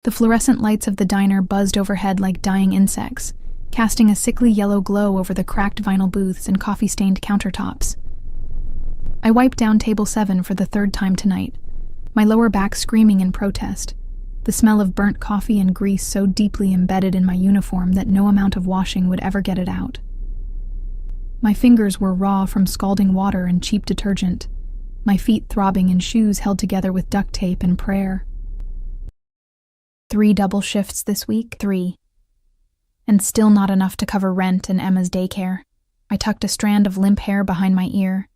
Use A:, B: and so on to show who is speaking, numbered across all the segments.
A: The fluorescent lights of the diner buzzed overhead like dying insects, casting a sickly yellow glow over the cracked vinyl booths and coffee-stained countertops. I wiped down table 7 for the third time tonight, my lower back screaming in protest, the smell of burnt coffee and grease so deeply embedded in my uniform that no amount of washing would ever get it out. My fingers were raw from scalding water and cheap detergent, my feet throbbing in shoes held together with duct tape and prayer. 3 double shifts this week, 3. And still not enough to cover rent and Emma's daycare. I tucked a strand of limp hair behind my ear,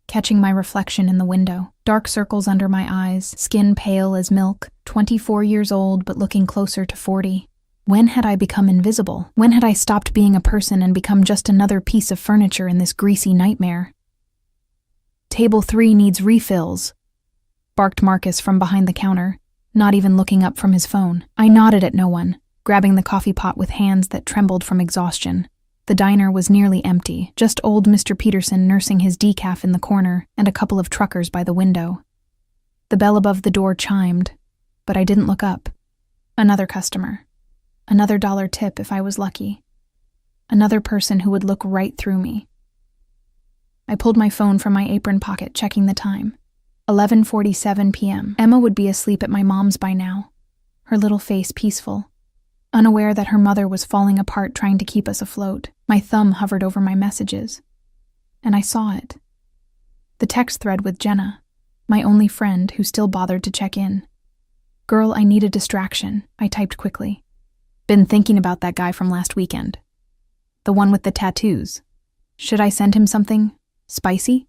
A: catching my reflection in the window. Dark circles under my eyes, skin pale as milk, 24 years old but looking closer to 40. When had I become invisible? When had I stopped being a person and become just another piece of furniture in this greasy nightmare? Table 3 needs refills, barked Marcus from behind the counter, not even looking up from his phone. I nodded at no one, grabbing the coffee pot with hands that trembled from exhaustion. The diner was nearly empty, just old Mr. Peterson nursing his decaf in the corner and a couple of truckers by the window. The bell above the door chimed, but I didn't look up. Another customer. Another $1 tip if I was lucky. Another person who would look right through me. I pulled my phone from my apron pocket, checking the time. 11:47 p.m. Emma would be asleep at my mom's by now, her little face peaceful, unaware that her mother was falling apart trying to keep us afloat. My thumb hovered over my messages, and I saw it. The text thread with Jenna, my only friend who still bothered to check in. "Girl, I need a distraction," I typed quickly. "Been thinking about that guy from last weekend. The one with the tattoos. Should I send him something spicy?"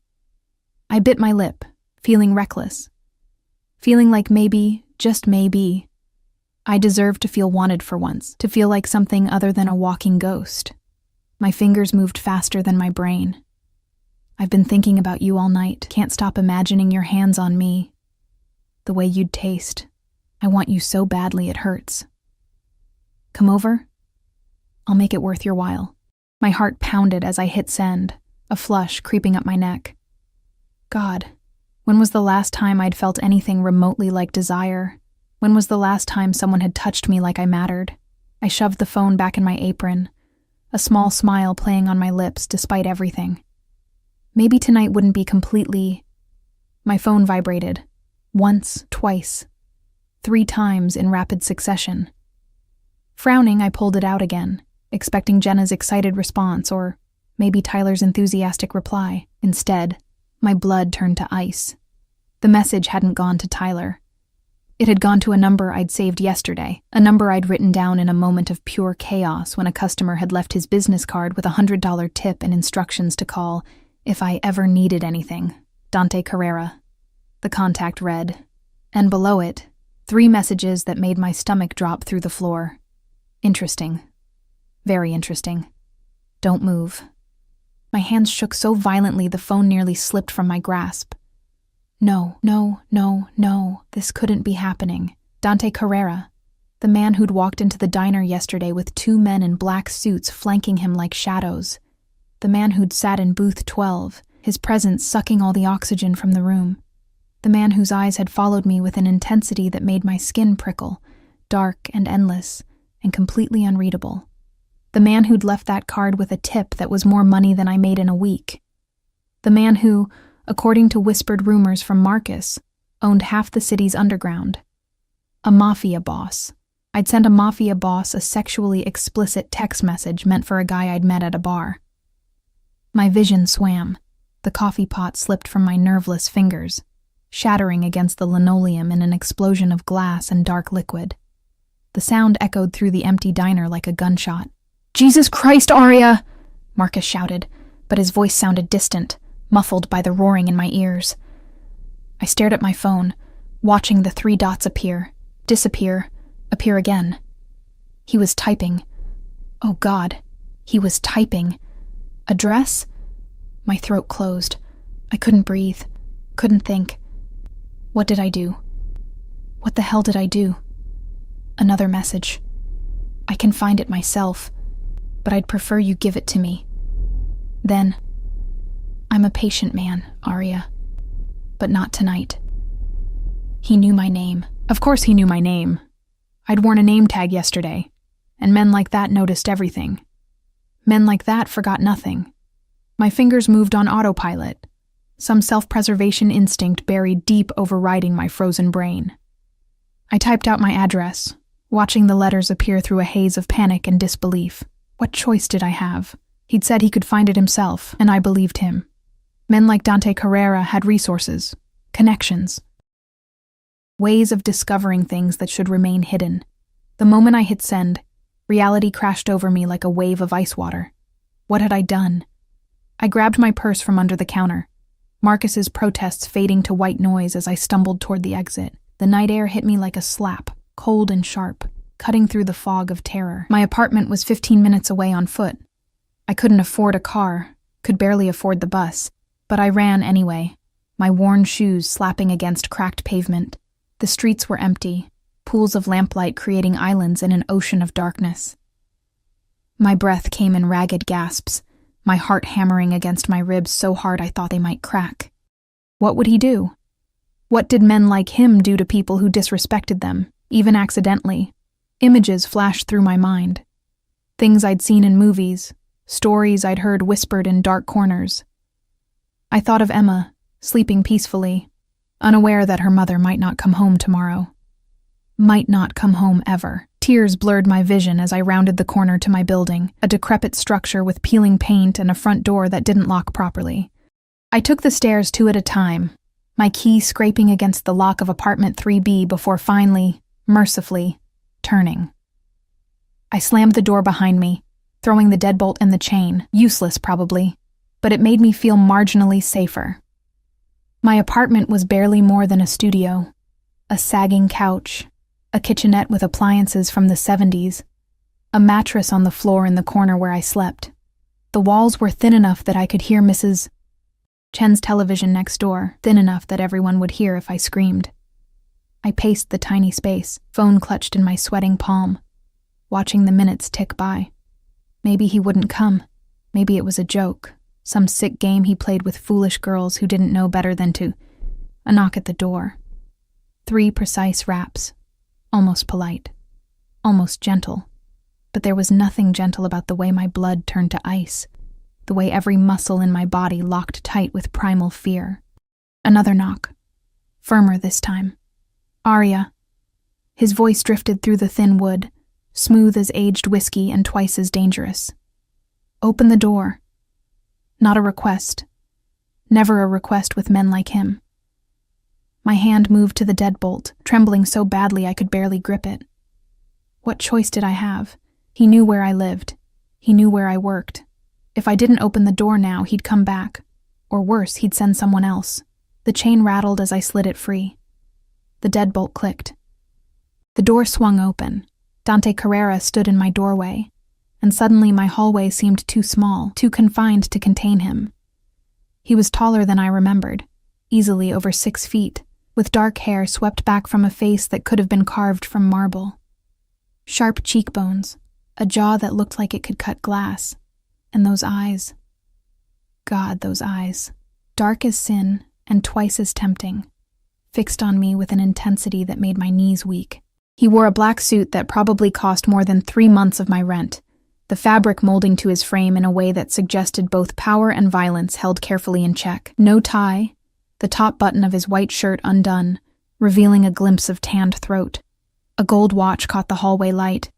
A: I bit my lip, feeling reckless. Feeling like maybe, just maybe, I deserved to feel wanted for once, to feel like something other than a walking ghost. My fingers moved faster than my brain. "I've been thinking about you all night. Can't stop imagining your hands on me. The way you'd taste. I want you so badly it hurts. Come over? I'll make it worth your while." My heart pounded as I hit send, a flush creeping up my neck. God, when was the last time I'd felt anything remotely like desire? When was the last time someone had touched me like I mattered? I shoved the phone back in my apron, a small smile playing on my lips despite everything. Maybe tonight wouldn't be completely... My phone vibrated. Once, twice, 3 times in rapid succession. Frowning, I pulled it out again, expecting Jenna's excited response or maybe Tyler's enthusiastic reply. Instead, my blood turned to ice. The message hadn't gone to Tyler. It had gone to a number I'd saved yesterday, a number I'd written down in a moment of pure chaos when a customer had left his business card with a $100 tip and instructions to call if I ever needed anything. Dante Carrera. The contact read, and below it, 3 messages that made my stomach drop through the floor. Interesting. Very interesting. Don't move. My hands shook so violently the phone nearly slipped from my grasp. No, this couldn't be happening. Dante Carrera, the man who'd walked into the diner yesterday with 2 men in black suits flanking him like shadows. The man who'd sat in booth 12, his presence sucking all the oxygen from the room. The man whose eyes had followed me with an intensity that made my skin prickle, dark and endless, and completely unreadable. The man who'd left that card with a tip that was more money than I made in a week. The man who, according to whispered rumors from Marcus, owned half the city's underground. A mafia boss. I'd sent a mafia boss a sexually explicit text message meant for a guy I'd met at a bar. My vision swam. The coffee pot slipped from my nerveless fingers, shattering against the linoleum in an explosion of glass and dark liquid. The sound echoed through the empty diner like a gunshot. "Jesus Christ, Aria!" Marcus shouted, but his voice sounded distant, muffled by the roaring in my ears. I stared at my phone, watching the 3 dots appear, disappear, appear again. He was typing. Oh God, he was typing. Address? My throat closed. I couldn't breathe, couldn't think. What did I do? What the hell did I do? Another message. I can find it myself, but I'd prefer you give it to me. Then, I'm a patient man, Aria, but not tonight. He knew my name. Of course he knew my name. I'd worn a name tag yesterday, and men like that noticed everything. Men like that forgot nothing. My fingers moved on autopilot, some self-preservation instinct buried deep overriding my frozen brain. I typed out my address, watching the letters appear through a haze of panic and disbelief. What choice did I have? He'd said he could find it himself, and I believed him. Men like Dante Carrera had resources, connections, ways of discovering things that should remain hidden. The moment I hit send, reality crashed over me like a wave of ice water. What had I done? I grabbed my purse from under the counter, Marcus's protests fading to white noise as I stumbled toward the exit. The night air hit me like a slap, cold and sharp, cutting through the fog of terror. My apartment was 15 minutes away on foot. I couldn't afford a car, could barely afford the bus, but I ran anyway, my worn shoes slapping against cracked pavement. The streets were empty, pools of lamplight creating islands in an ocean of darkness. My breath came in ragged gasps, my heart hammering against my ribs so hard I thought they might crack. What would he do? What did men like him do to people who disrespected them, even accidentally? Images flashed through my mind. Things I'd seen in movies, stories I'd heard whispered in dark corners. I thought of Emma, sleeping peacefully, unaware that her mother might not come home tomorrow. Might not come home ever. Tears blurred my vision as I rounded the corner to my building, a decrepit structure with peeling paint and a front door that didn't lock properly. I took the stairs 2 at a time, my key scraping against the lock of apartment 3B before finally, mercifully, turning. I slammed the door behind me, throwing the deadbolt and the chain, useless probably, but it made me feel marginally safer. My apartment was barely more than a studio, a sagging couch, a kitchenette with appliances from the 70s, a mattress on the floor in the corner where I slept. The walls were thin enough that I could hear Mrs. Chen's television next door, thin enough that everyone would hear if I screamed. I paced the tiny space, phone clutched in my sweating palm, watching the minutes tick by. Maybe he wouldn't come. Maybe it was a joke, some sick game he played with foolish girls who didn't know better than to. A knock at the door. 3 precise raps. Almost polite. Almost gentle. But there was nothing gentle about the way my blood turned to ice, the way every muscle in my body locked tight with primal fear. Another knock. Firmer this time. Arya. His voice drifted through the thin wood, smooth as aged whiskey and twice as dangerous. Open the door. Not a request. Never a request with men like him. My hand moved to the deadbolt, trembling so badly I could barely grip it. What choice did I have? He knew where I lived. He knew where I worked. If I didn't open the door now, he'd come back. Or worse, he'd send someone else. The chain rattled as I slid it free. The deadbolt clicked. The door swung open. Dante Carrera stood in my doorway, and suddenly my hallway seemed too small, too confined to contain him. He was taller than I remembered, easily over 6 feet, with dark hair swept back from a face that could have been carved from marble. Sharp cheekbones, a jaw that looked like it could cut glass, and those eyes. God, those eyes. Dark as sin and twice as tempting, fixed on me with an intensity that made my knees weak. He wore a black suit that probably cost more than 3 months of my rent, the fabric molding to his frame in a way that suggested both power and violence held carefully in check. No tie, the top button of his white shirt undone, revealing a glimpse of tanned throat. A gold watch caught the hallway light,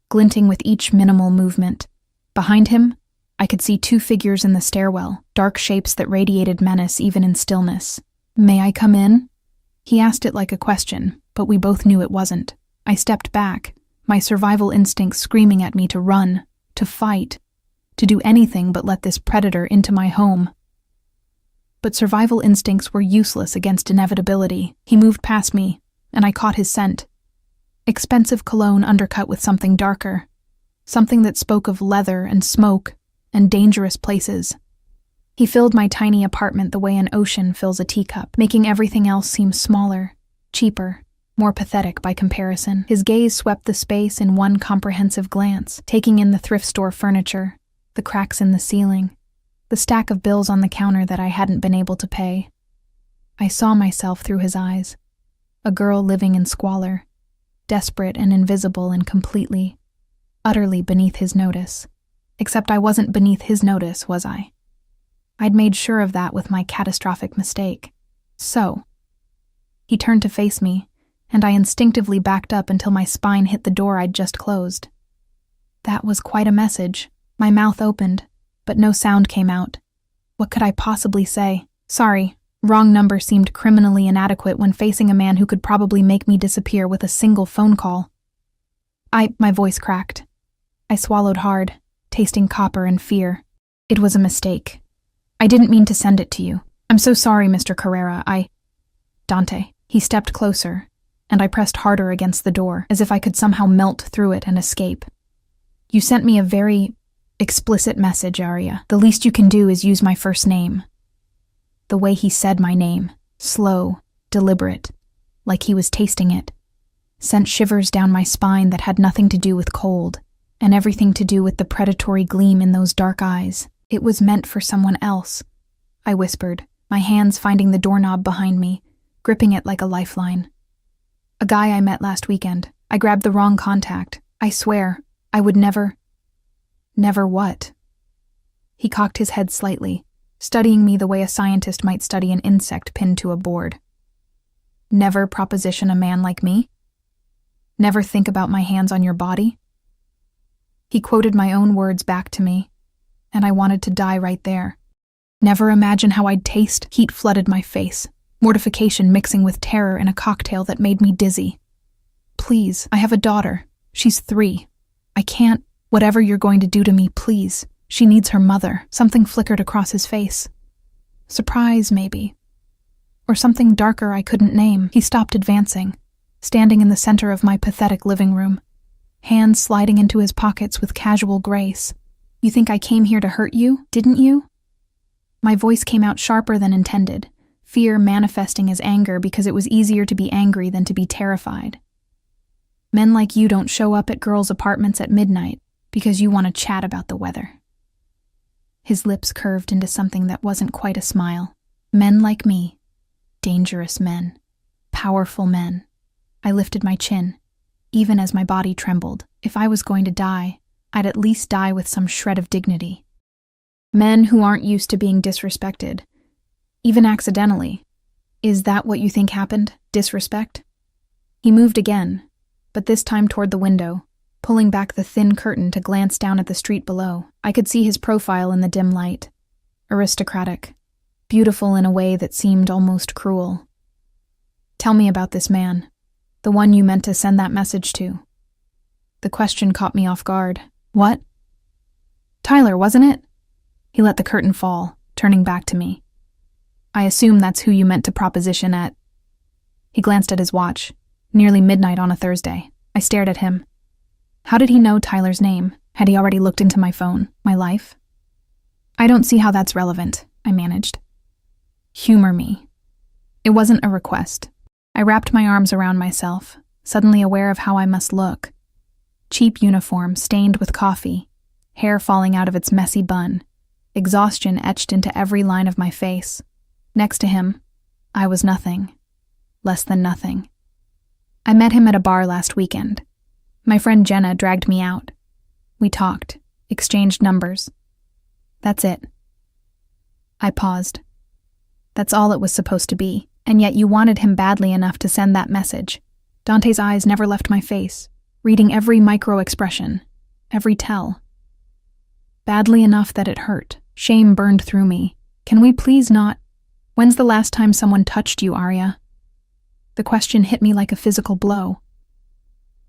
A: glinting with each minimal movement. Behind him, I could see 2 figures in the stairwell, dark shapes that radiated menace even in stillness. "May I come in?" He asked it like a question, but we both knew it wasn't. I stepped back, my survival instincts screaming at me to run, to fight, to do anything but let this predator into my home. But survival instincts were useless against inevitability. He moved past me, and I caught his scent. Expensive cologne undercut with something darker, something that spoke of leather and smoke and dangerous places. He filled my tiny apartment the way an ocean fills a teacup, making everything else seem smaller, cheaper, more pathetic by comparison. His gaze swept the space in one comprehensive glance, taking in the thrift store furniture, the cracks in the ceiling, the stack of bills on the counter that I hadn't been able to pay. I saw myself through his eyes, a girl living in squalor, desperate and invisible and completely, utterly beneath his notice. Except I wasn't beneath his notice, was I? I'd made sure of that with my catastrophic mistake. So, he turned to face me, and I instinctively backed up until my spine hit the door I'd just closed. That was quite a message. My mouth opened, but no sound came out. What could I possibly say? Sorry, wrong number seemed criminally inadequate when facing a man who could probably make me disappear with a single phone call. My voice cracked. I swallowed hard, tasting copper and fear. It was a mistake. I didn't mean to send it to you. I'm so sorry, Mr. Carrera. Dante. He stepped closer, and I pressed harder against the door, as if I could somehow melt through it and escape. You sent me a very explicit message, Arya. The least you can do is use my first name. The way he said my name, slow, deliberate, like he was tasting it, sent shivers down my spine that had nothing to do with cold, and everything to do with the predatory gleam in those dark eyes. It was meant for someone else, I whispered, my hands finding the doorknob behind me, gripping it like a lifeline. A guy I met last weekend. I grabbed the wrong contact. I swear, I would never... Never what? He cocked his head slightly, studying me the way a scientist might study an insect pinned to a board. Never proposition a man like me? Never think about my hands on your body? He quoted my own words back to me, and I wanted to die right there. Never imagine how I'd taste. Heat flooded my face, mortification mixing with terror in a cocktail that made me dizzy. Please, I have a daughter. She's 3. I can't. Whatever you're going to do to me, please. She needs her mother. Something flickered across his face. Surprise, maybe. Or something darker I couldn't name. He stopped advancing, standing in the center of my pathetic living room, hands sliding into his pockets with casual grace. You think I came here to hurt you, didn't you? My voice came out sharper than intended, fear manifesting as anger because it was easier to be angry than to be terrified. Men like you don't show up at girls' apartments at midnight because you want to chat about the weather. His lips curved into something that wasn't quite a smile. Men like me. Dangerous men. Powerful men. I lifted my chin, even as my body trembled. If I was going to die, I'd at least die with some shred of dignity. Men who aren't used to being disrespected, even accidentally. Is that what you think happened? Disrespect? He moved again, but this time toward the window, pulling back the thin curtain to glance down at the street below. I could see his profile in the dim light. Aristocratic, beautiful in a way that seemed almost cruel. Tell me about this man, the one you meant to send that message to. The question caught me off guard. What? Tyler, wasn't it? He let the curtain fall, turning back to me. I assume that's who you meant to proposition at... He glanced at his watch. Nearly midnight on a Thursday. I stared at him. How did he know Tyler's name? Had he already looked into my phone, my life? I don't see how that's relevant, I managed. Humor me. It wasn't a request. I wrapped my arms around myself, suddenly aware of how I must look. Cheap uniform stained with coffee, hair falling out of its messy bun, exhaustion etched into every line of my face. Next to him, I was nothing. Less than nothing. I met him at a bar last weekend. My friend Jenna dragged me out. We talked, exchanged numbers. That's it. I paused. That's all it was supposed to be, and yet you wanted him badly enough to send that message. Dante's eyes never left my face, reading every micro-expression, every tell. Badly enough that it hurt. Shame burned through me. Can we please not? When's the last time someone touched you, Arya? The question hit me like a physical blow.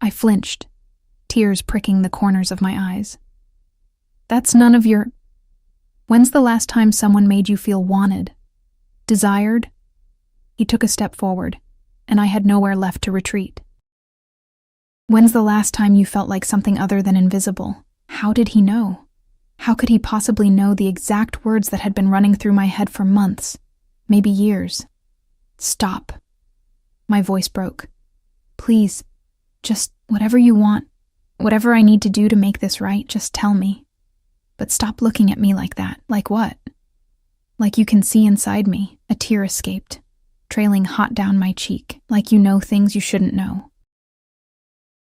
A: I flinched, tears pricking the corners of my eyes. That's none of your... When's the last time someone made you feel wanted? Desired? He took a step forward, and I had nowhere left to retreat. When's the last time you felt like something other than invisible? How did he know? How could he possibly know the exact words that had been running through my head for months, maybe years? Stop. My voice broke. Please, just whatever you want, whatever I need to do to make this right, just tell me. But stop looking at me like that. Like what? Like you can see inside me. A tear escaped, trailing hot down my cheek, like you know things you shouldn't know.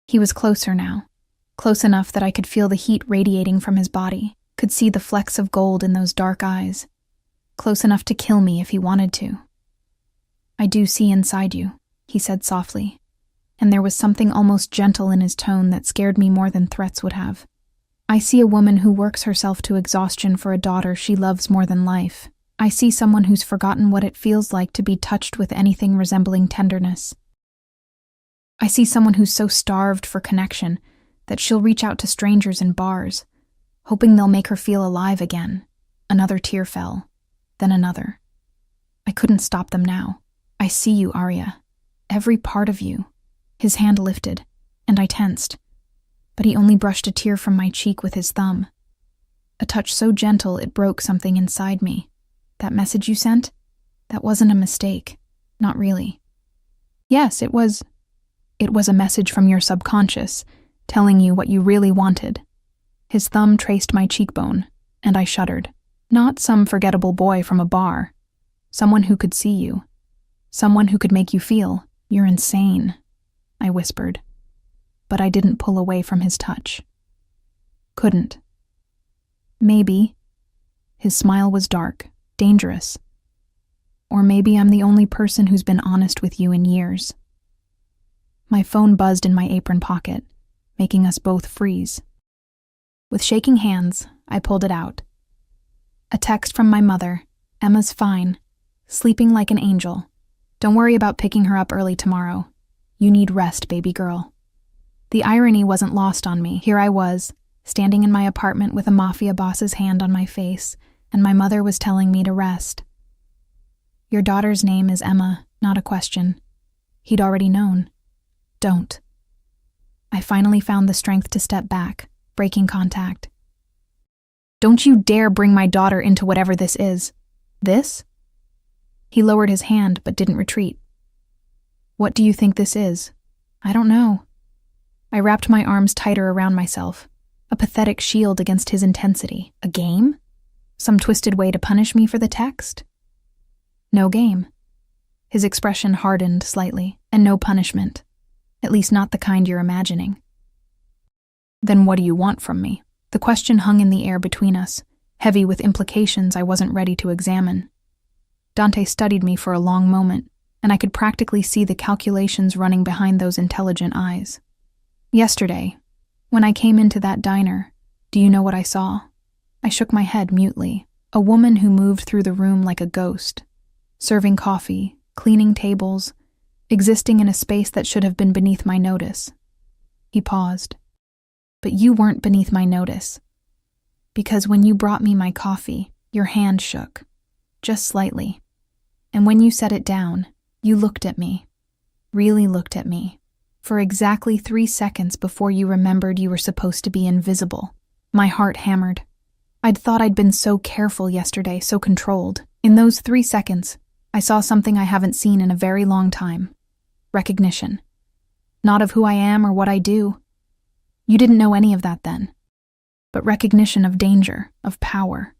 A: He was closer now, close enough that I could feel the heat radiating from his body, could see the flecks of gold in those dark eyes, close enough to kill me if he wanted to. "I do see inside you," he said softly, and there was something almost gentle in his tone that scared me more than threats would have. "I see a woman who works herself to exhaustion for a daughter she loves more than life. I see someone who's forgotten what it feels like to be touched with anything resembling tenderness. I see someone who's so starved for connection that she'll reach out to strangers in bars, hoping they'll make her feel alive again." Another tear fell, then another. I couldn't stop them now. "I see you, Arya. Every part of you." His hand lifted, and I tensed, but he only brushed a tear from my cheek with his thumb. A touch so gentle it broke something inside me. "That message you sent? That wasn't a mistake. Not really." "Yes, it was. It was a message from your subconscious, telling you what you really wanted." His thumb traced my cheekbone, and I shuddered. "Not some forgettable boy from a bar. Someone who could see you. Someone who could make you feel, you're insane," I whispered. But I didn't pull away from his touch. Couldn't. "Maybe." His smile was dark, dangerous. "Or maybe I'm the only person who's been honest with you in years." My phone buzzed in my apron pocket, making us both freeze. With shaking hands, I pulled it out. A text from my mother. "Emma's fine. Sleeping like an angel. Don't worry about picking her up early tomorrow. You need rest, baby girl." The irony wasn't lost on me. Here I was, standing in my apartment with a mafia boss's hand on my face, and my mother was telling me to rest. "Your daughter's name is Emma, not a question." He'd already known. "Don't." I finally found the strength to step back, breaking contact. "Don't you dare bring my daughter into whatever this is." "This?" He lowered his hand but didn't retreat. "What do you think this is?" "I don't know." I wrapped my arms tighter around myself, a pathetic shield against his intensity. "A game? Some twisted way to punish me for the text?" "No game." His expression hardened slightly. "And no punishment. At least not the kind you're imagining." "Then what do you want from me?" The question hung in the air between us, heavy with implications I wasn't ready to examine. Dante studied me for a long moment, and I could practically see the calculations running behind those intelligent eyes. "Yesterday, when I came into that diner, do you know what I saw?" I shook my head mutely. A woman who moved through the room like a ghost, serving coffee, cleaning tables, existing in a space that should have been beneath my notice. He paused. "But you weren't beneath my notice. Because when you brought me my coffee, your hand shook, just slightly. And when you set it down, you looked at me, really looked at me, for exactly 3 seconds before you remembered you were supposed to be invisible." My heart hammered. I'd thought I'd been so careful yesterday, so controlled. In those 3 seconds, I saw something I haven't seen in a very long time. Recognition. Not of who I am or what I do. You didn't know any of that then. But recognition of danger, of power.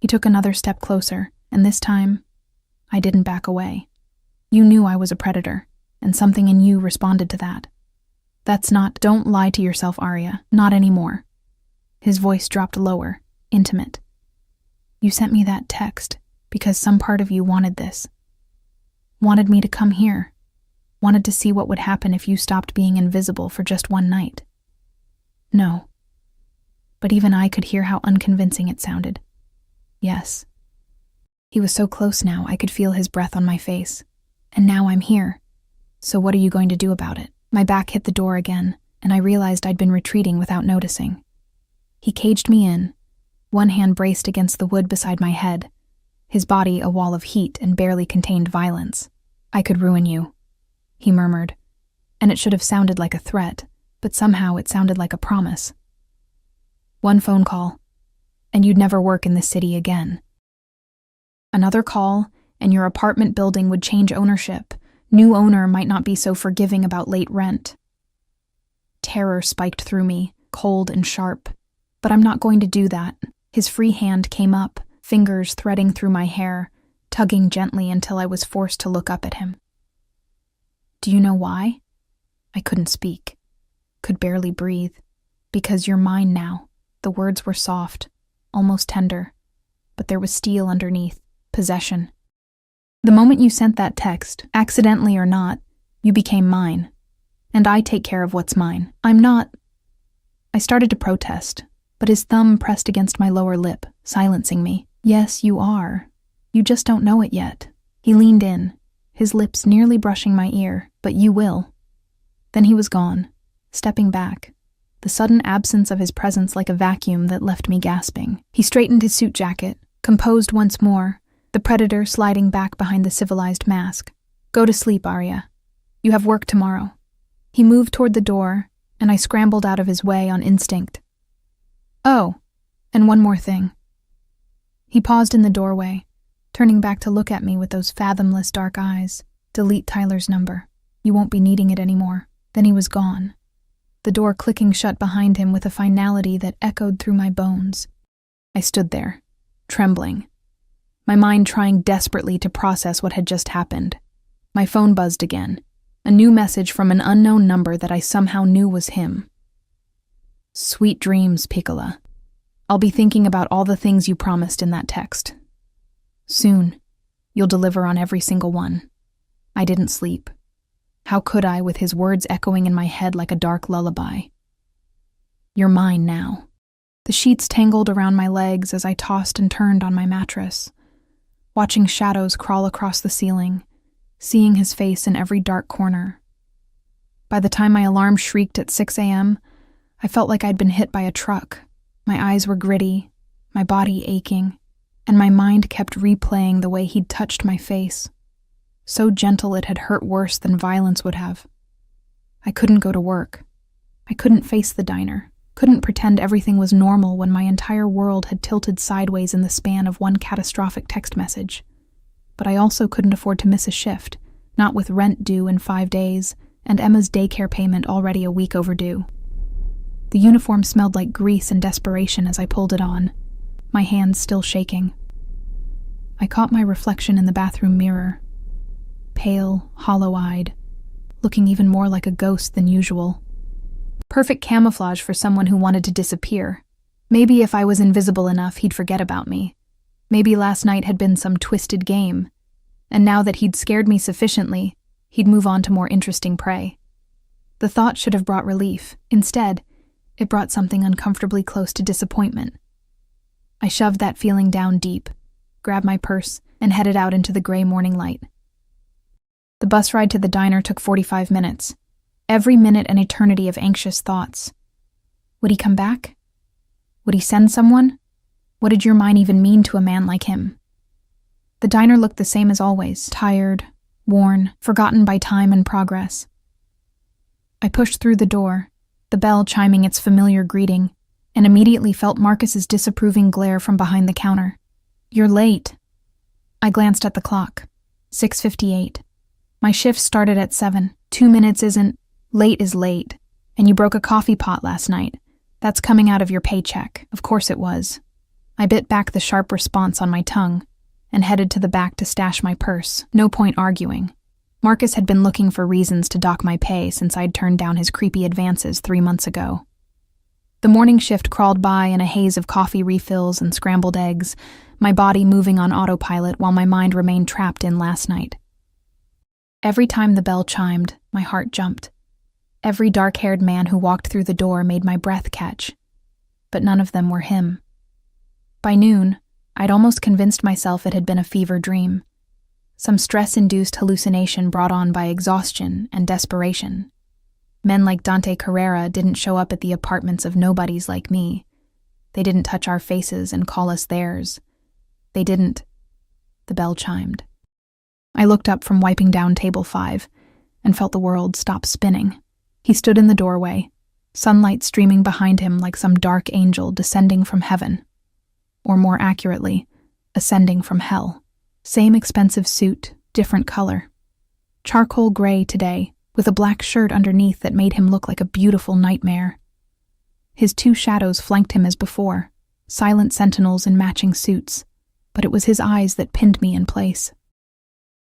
A: He took another step closer, and this time, I didn't back away. "You knew I was a predator, and something in you responded to that. That's not— Don't lie to yourself, Arya. Not anymore." His voice dropped lower, intimate. "You sent me that text because some part of you wanted this. Wanted me to come here. Wanted to see what would happen if you stopped being invisible for just one night." "No." But even I could hear how unconvincing it sounded. "Yes." He was so close now I could feel his breath on my face. "And now I'm here. So what are you going to do about it?" My back hit the door again, and I realized I'd been retreating without noticing. He caged me in, one hand braced against the wood beside my head, his body a wall of heat and barely contained violence. "I could ruin you," he murmured, and it should have sounded like a threat, but somehow it sounded like a promise. "One phone call, and you'd never work in this city again. Another call, and your apartment building would change ownership. New owner might not be so forgiving about late rent." Terror spiked through me, cold and sharp. "But I'm not going to do that." His free hand came up, fingers threading through my hair, tugging gently until I was forced to look up at him. "Do you know why?" I couldn't speak. could barely breathe. Because you're mine now. The words were soft, almost tender, but there was steel underneath, possession. The moment you sent that text, accidentally or not, you became mine. And I take care of what's mine. I'm not... I started to protest, but his thumb pressed against my lower lip, silencing me. Yes, you are. You just don't know it yet. He leaned in, his lips nearly brushing my ear, but you will. Then he was gone, stepping back, the sudden absence of his presence like a vacuum that left me gasping. He straightened his suit jacket, composed once more, the predator sliding back behind the civilized mask. Go to sleep, Arya. You have work tomorrow. He moved toward the door, and I scrambled out of his way on instinct. Oh, and one more thing. He paused in the doorway, turning back to look at me with those fathomless dark eyes. Delete Tyler's number. You won't be needing it anymore. Then he was gone, the door clicking shut behind him with a finality that echoed through my bones. I stood there, trembling, my mind trying desperately to process what had just happened. My phone buzzed again, a new message from an unknown number that I somehow knew was him. Sweet dreams, Piccola. I'll be thinking about all the things you promised in that text. Soon, you'll deliver on every single one. I didn't sleep. How could I, with his words echoing in my head like a dark lullaby? You're mine now. The sheets tangled around my legs as I tossed and turned on my mattress, watching shadows crawl across the ceiling, seeing his face in every dark corner. By the time my alarm shrieked at 6 a.m., I felt like I'd been hit by a truck. My eyes were gritty, my body aching, and my mind kept replaying the way he'd touched my face. So gentle it had hurt worse than violence would have. I couldn't go to work. I couldn't face the diner, couldn't pretend everything was normal when my entire world had tilted sideways in the span of one catastrophic text message. But I also couldn't afford to miss a shift, not with rent due in 5 days and Emma's daycare payment already a week overdue. The uniform smelled like grease and desperation as I pulled it on, my hands still shaking. I caught my reflection in the bathroom mirror, pale, hollow-eyed, looking even more like a ghost than usual. Perfect camouflage for someone who wanted to disappear. Maybe if I was invisible enough, he'd forget about me. Maybe last night had been some twisted game, and now that he'd scared me sufficiently, he'd move on to more interesting prey. The thought should have brought relief. Instead, it brought something uncomfortably close to disappointment. I shoved that feeling down deep, grabbed my purse, and headed out into the gray morning light. The bus ride to the diner took 45 minutes. Every minute an eternity of anxious thoughts. Would he come back? Would he send someone? What did your mind even mean to a man like him? The diner looked the same as always, tired, worn, forgotten by time and progress. I pushed through the door, the bell chiming its familiar greeting, and immediately felt Marcus's disapproving glare from behind the counter. You're late. I glanced at the clock. 6:58. My shift started at 7. 2 minutes isn't... Late is late. And you broke a coffee pot last night. That's coming out of your paycheck. Of course it was. I bit back the sharp response on my tongue and headed to the back to stash my purse. No point arguing. Marcus had been looking for reasons to dock my pay since I'd turned down his creepy advances 3 months ago. The morning shift crawled by in a haze of coffee refills and scrambled eggs, my body moving on autopilot while my mind remained trapped in last night. Every time the bell chimed, my heart jumped. Every dark-haired man who walked through the door made my breath catch, but none of them were him. By noon, I'd almost convinced myself it had been a fever dream, some stress-induced hallucination brought on by exhaustion and desperation. Men like Dante Carrera didn't show up at the apartments of nobodies like me. They didn't touch our faces and call us theirs. They didn't. The bell chimed. I looked up from wiping down table 5 and felt the world stop spinning. He stood in the doorway, sunlight streaming behind him like some dark angel descending from heaven. Or more accurately, ascending from hell. Same expensive suit, different color. Charcoal gray today, with a black shirt underneath that made him look like a beautiful nightmare. His 2 shadows flanked him as before, silent sentinels in matching suits, but it was his eyes that pinned me in place.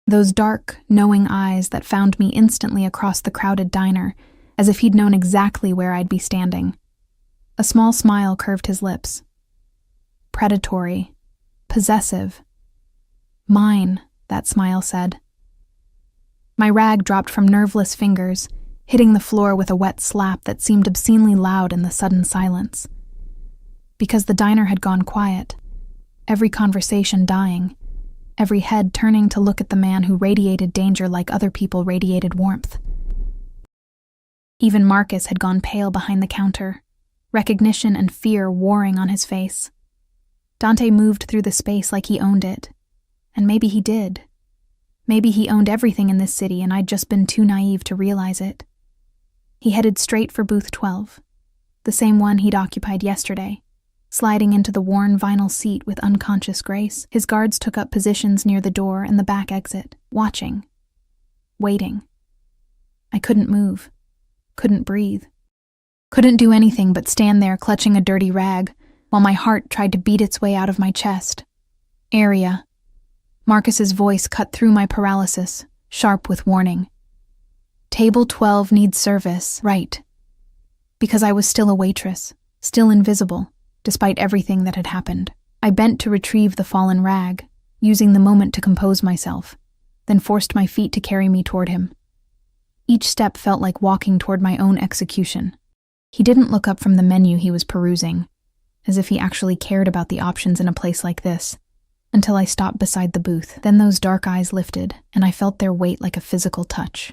A: Those dark, knowing eyes that found me instantly across the crowded diner as if he'd known exactly where I'd be standing. A small smile curved his lips. Predatory. Possessive. Mine, that smile said. My rag dropped from nerveless fingers, hitting the floor with a wet slap that seemed obscenely loud in the sudden silence. Because the diner had gone quiet, every conversation dying, every head turning to look at the man who radiated danger like other people radiated warmth. Even Marcus had gone pale behind the counter, recognition and fear warring on his face. Dante moved through the space like he owned it. And maybe he did. Maybe he owned everything in this city and I'd just been too naive to realize it. He headed straight for booth 12, the same one he'd occupied yesterday. Sliding into the worn vinyl seat with unconscious grace, his guards took up positions near the door and the back exit, watching. Waiting. I couldn't move. Couldn't breathe. Couldn't do anything but stand there clutching a dirty rag, while my heart tried to beat its way out of my chest. Area. Marcus's voice cut through my paralysis, sharp with warning. Table 12 needs service, right. Because I was still a waitress, still invisible, despite everything that had happened. I bent to retrieve the fallen rag, using the moment to compose myself, then forced my feet to carry me toward him. Each step felt like walking toward my own execution. He didn't look up from the menu he was perusing, as if he actually cared about the options in a place like this, until I stopped beside the booth. Then those dark eyes lifted, and I felt their weight like a physical touch.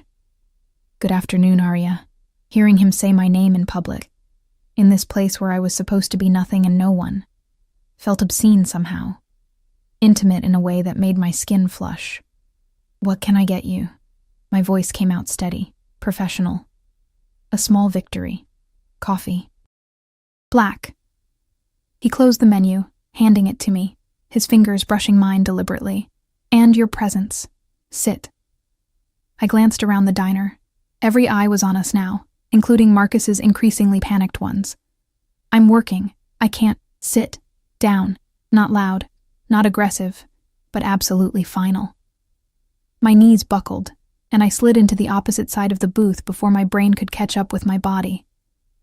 A: Good afternoon, Arya. Hearing him say my name in public, in this place where I was supposed to be nothing and no one, felt obscene somehow, intimate in a way that made my skin flush. What can I get you? My voice came out steady, professional. A small victory. Coffee. Black. He closed the menu, handing it to me, his fingers brushing mine deliberately. And your presence. Sit. I glanced around the diner. Every eye was on us now, including Marcus's increasingly panicked ones. I'm working. I can't. Sit. Down. Not loud. Not aggressive. But absolutely final. My knees buckled, and I slid into the opposite side of the booth before my brain could catch up with my body.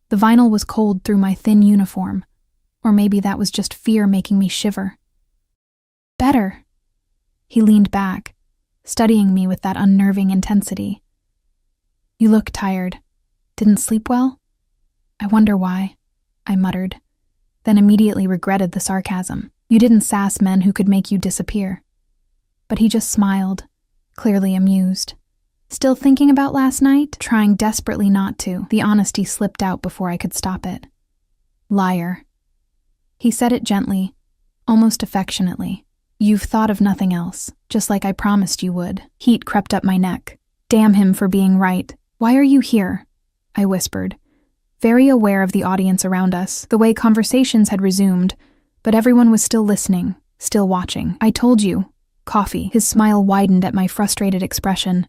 A: The vinyl was cold through my thin uniform, or maybe that was just fear making me shiver. Better. He leaned back, studying me with that unnerving intensity. You look tired. Didn't sleep well? I wonder why, I muttered, then immediately regretted the sarcasm. You didn't sass men who could make you disappear. But he just smiled, clearly amused. Still thinking about last night? Trying desperately not to. The honesty slipped out before I could stop it. Liar. He said it gently, almost affectionately. You've thought of nothing else, just like I promised you would. Heat crept up my neck. Damn him for being right. Why are you here? I whispered, very aware of the audience around us, the way conversations had resumed, but everyone was still listening, still watching. I told you. Coffee. His smile widened at my frustrated expression.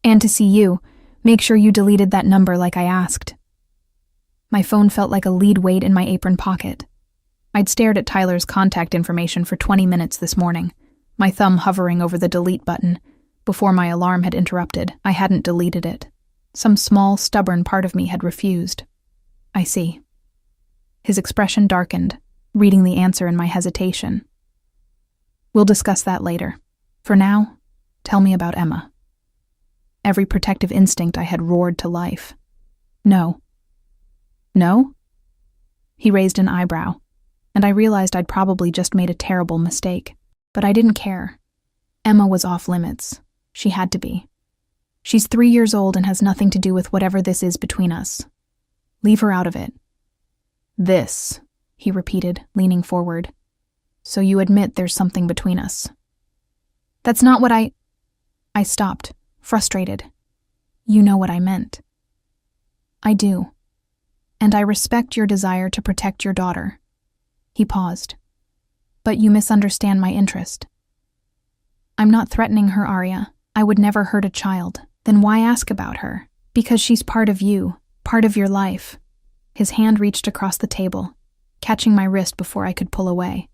A: And to see you, make sure you deleted that number like I asked. My phone felt like a lead weight in my apron pocket. I'd stared at Tyler's contact information for 20 minutes this morning, my thumb hovering over the delete button, before my alarm had interrupted. I hadn't deleted it. Some small, stubborn part of me had refused. I see. His expression darkened, reading the answer in my hesitation. We'll discuss that later. For now, tell me about Emma. Every protective instinct I had roared to life. No. No? He raised an eyebrow, and I realized I'd probably just made a terrible mistake. But I didn't care. Emma was off limits. She had to be. She's 3 years old and has nothing to do with whatever this is between us. Leave her out of it. This, he repeated, leaning forward. So you admit there's something between us. That's not what I stopped, frustrated. You know what I meant. I do. And I respect your desire to protect your daughter. He paused. But you misunderstand my interest. I'm not threatening her, Arya. I would never hurt a child. Then why ask about her? Because she's part of you, part of your life. His hand reached across the table, catching my wrist before I could pull away.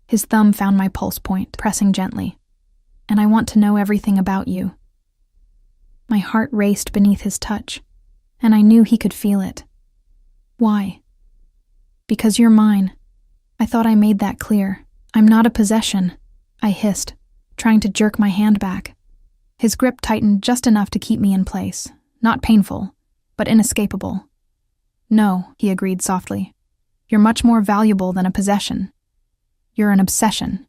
A: His thumb found my pulse point, pressing gently. And I want to know everything about you. My heart raced beneath his touch, and I knew he could feel it. Why? Because you're mine. I thought I made that clear. I'm not a possession, I hissed, trying to jerk my hand back. His grip tightened just enough to keep me in place, not painful, but inescapable. No, he agreed softly. You're much more valuable than a possession. You're an obsession.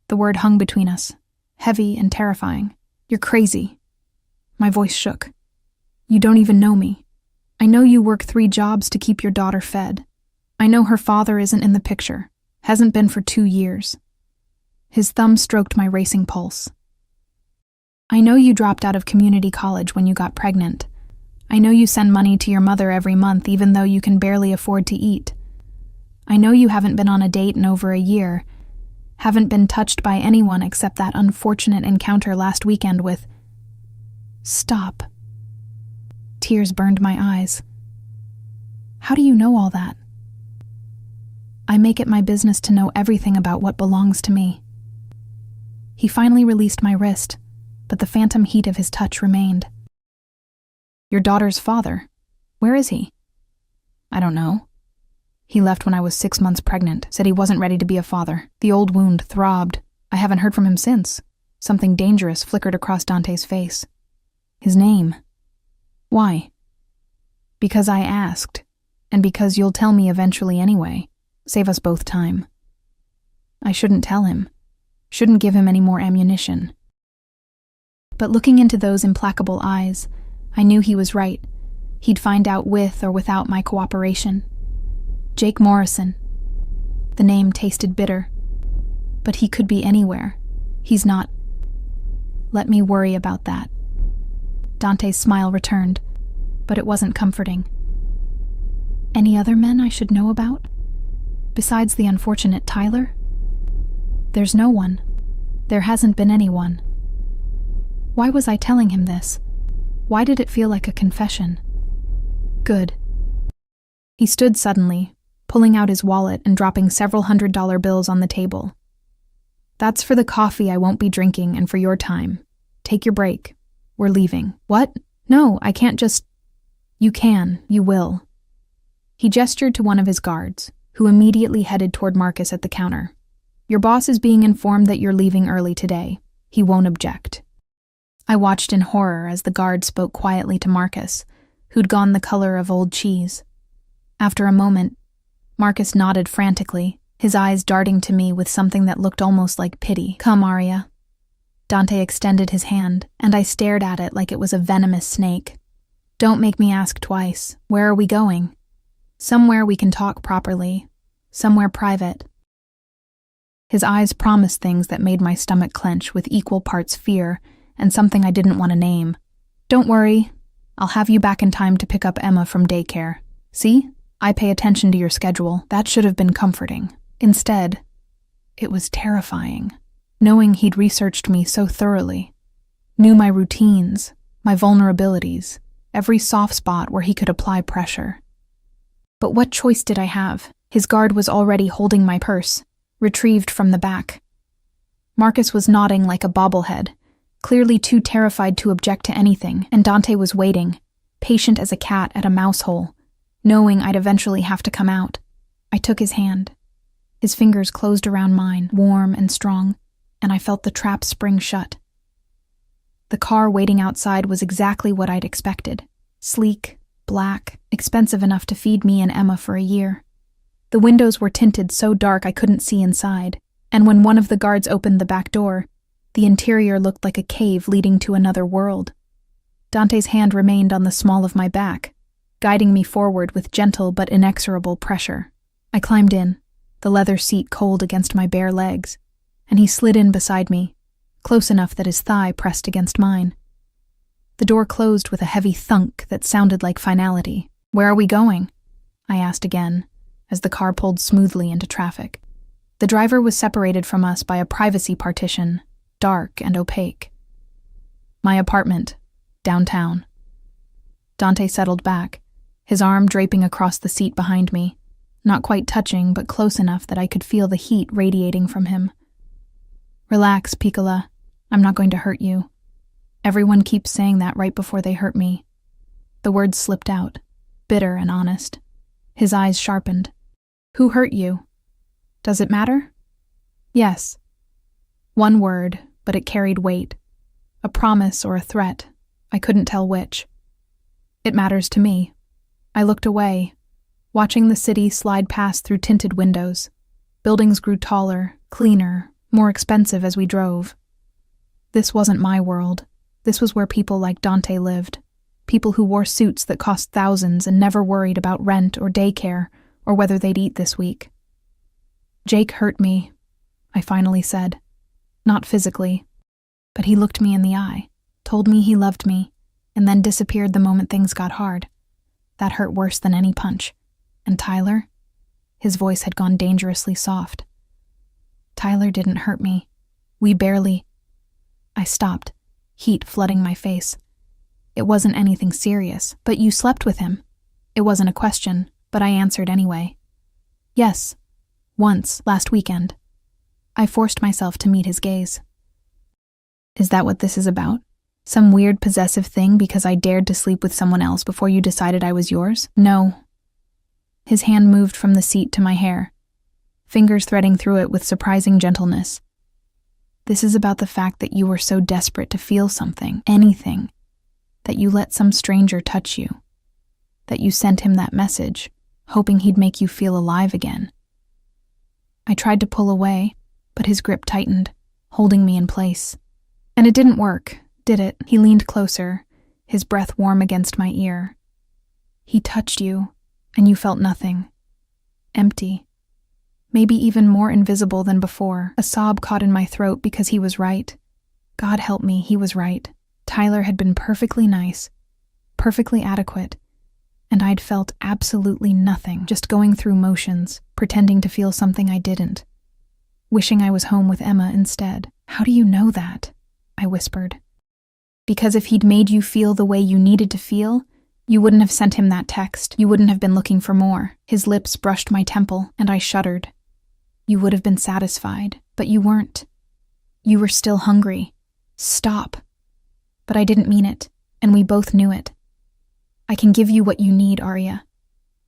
A: The word hung between us, heavy and terrifying. You're crazy. My voice shook. You don't even know me. I know you work 3 jobs to keep your daughter fed. I know her father isn't in the picture, hasn't been for 2 years. His thumb stroked my racing pulse. I know you dropped out of community college when you got pregnant. I know you send money to your mother every month even though you can barely afford to eat. I know you haven't been on a date in over a year, haven't been touched by anyone except that unfortunate encounter last weekend with... Stop. Tears burned my eyes. How do you know all that? I make it my business to know everything about what belongs to me. He finally released my wrist, but the phantom heat of his touch remained. Your daughter's father, where is he? I don't know. He left when I was 6 months pregnant, said he wasn't ready to be a father. The old wound throbbed. I haven't heard from him since. Something dangerous flickered across Dante's face. His name. Why? Because I asked, and because you'll tell me eventually anyway. Save us both time. I shouldn't tell him. Shouldn't give him any more ammunition. But looking into those implacable eyes, I knew he was right. He'd find out with or without my cooperation. Jake Morrison. The name tasted bitter. But he could be anywhere. He's not. Let me worry about that. Dante's smile returned, but it wasn't comforting. Any other men I should know about? Besides the unfortunate Tyler? There's no one. There hasn't been anyone. Why was I telling him this? Why did it feel like a confession? Good. He stood suddenly, pulling out his wallet and dropping several $100 bills on the table. That's for the coffee I won't be drinking and for your time. Take your break. We're leaving. What? No, I can't just... You can. You will. He gestured to one of his guards, who immediately headed toward Marcus at the counter. Your boss is being informed that you're leaving early today. He won't object. I watched in horror as the guard spoke quietly to Marcus, who'd gone the color of old cheese. After a moment, Marcus nodded frantically, his eyes darting to me with something that looked almost like pity. Come, Arya. Dante extended his hand, and I stared at it like it was a venomous snake. Don't make me ask twice. Where are we going? Somewhere we can talk properly. Somewhere private. His eyes promised things that made my stomach clench with equal parts fear and something I didn't want to name. Don't worry. I'll have you back in time to pick up Emma from daycare. See? I pay attention to your schedule. That should have been comforting. Instead, it was terrifying. Knowing he'd researched me so thoroughly. Knew my routines, my vulnerabilities, every soft spot where he could apply pressure. But what choice did I have? His guard was already holding my purse, retrieved from the back. Marcus was nodding like a bobblehead, clearly too terrified to object to anything, and Dante was waiting, patient as a cat at a mouse hole, knowing I'd eventually have to come out. I took his hand. His fingers closed around mine, warm and strong, and I felt the trap spring shut. The car waiting outside was exactly what I'd expected. Sleek, black, expensive enough to feed me and Emma for a year. The windows were tinted so dark I couldn't see inside, and when one of the guards opened the back door, the interior looked like a cave leading to another world. Dante's hand remained on the small of my back, guiding me forward with gentle but inexorable pressure. I climbed in, the leather seat cold against my bare legs, and he slid in beside me, close enough that his thigh pressed against mine. The door closed with a heavy thunk that sounded like finality. Where are we going? I asked again, as the car pulled smoothly into traffic. The driver was separated from us by a privacy partition, dark and opaque. My apartment, downtown. Dante settled back, his arm draping across the seat behind me, not quite touching but close enough that I could feel the heat radiating from him. Relax, Piccola. I'm not going to hurt you. Everyone keeps saying that right before they hurt me. The words slipped out, bitter and honest. His eyes sharpened. Who hurt you? Does it matter? Yes. One word, but it carried weight. A promise or a threat. I couldn't tell which. It matters to me. I looked away, watching the city slide past through tinted windows. Buildings grew taller, cleaner, more expensive as we drove. This wasn't my world. This was where people like Dante lived. People who wore suits that cost thousands and never worried about rent or daycare or whether they'd eat this week. Jake hurt me, I finally said. Not physically, but he looked me in the eye, told me he loved me, and then disappeared the moment things got hard. That hurt worse than any punch. And Tyler? His voice had gone dangerously soft. Tyler didn't hurt me. We barely... I stopped, heat flooding my face. It wasn't anything serious, but you slept with him. It wasn't a question, but I answered anyway. Yes, once, last weekend. I forced myself to meet his gaze. Is that what this is about? Some weird possessive thing because I dared to sleep with someone else before you decided I was yours? No. His hand moved from the seat to my hair, fingers threading through it with surprising gentleness. This is about the fact that you were so desperate to feel something, anything, that you let some stranger touch you, that you sent him that message, hoping he'd make you feel alive again. I tried to pull away, but his grip tightened, holding me in place. And it didn't work, did it? He leaned closer, his breath warm against my ear. He touched you, and you felt nothing. Empty. Maybe even more invisible than before. A sob caught in my throat because he was right. God help me, he was right. Tyler had been perfectly nice, perfectly adequate, and I'd felt absolutely nothing, just going through motions, pretending to feel something I didn't. Wishing I was home with Emma instead. How do you know that? I whispered. Because if he'd made you feel the way you needed to feel, you wouldn't have sent him that text. You wouldn't have been looking for more. His lips brushed my temple, and I shuddered. You would have been satisfied, but you weren't. You were still hungry. Stop. But I didn't mean it, and we both knew it. I can give you what you need, Arya.